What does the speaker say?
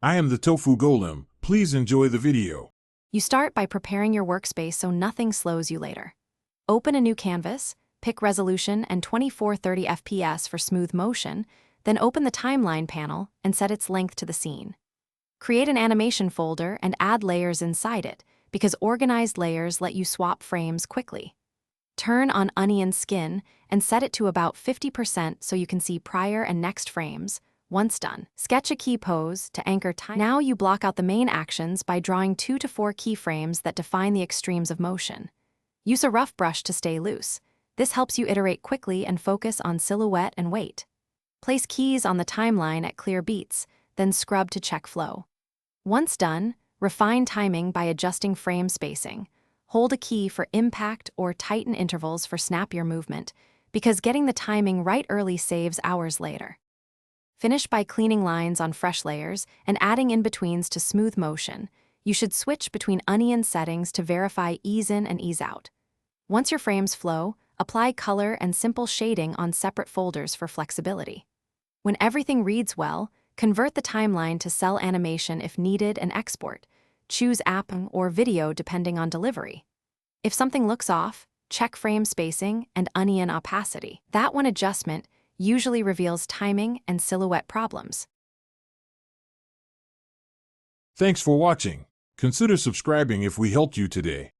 I am the Tofu Golem. Please enjoy the video. You start by preparing your workspace so nothing slows you later. Open a new canvas, pick resolution and 2430 FPS for smooth motion, then open the timeline panel and set its length to the scene. Create an animation folder and add layers inside it, because organized layers let you swap frames quickly. Turn on onion skin and set it to about 50% so you can see prior and next frames. Once done, sketch a key pose to anchor time. Now you block out the main actions by drawing 2 to 4 keyframes that define the extremes of motion. Use a rough brush to stay loose. This helps you iterate quickly and focus on silhouette and weight. Place keys on the timeline at clear beats, then scrub to check flow. Once done, refine timing by adjusting frame spacing. Hold a key for impact or tighten intervals for snappier movement, because getting the timing right early saves hours later. Finish by cleaning lines on fresh layers and adding in-betweens to smooth motion. You should switch between onion settings to verify ease in and ease out. Once your frames flow, apply color and simple shading on separate folders for flexibility. When everything reads well, convert the timeline to cell animation if needed and export. Choose app or video depending on delivery. If something looks off, check frame spacing and onion opacity. That one adjustment usually reveals timing and silhouette problems. Thanks for watching. Consider subscribing if we helped you today.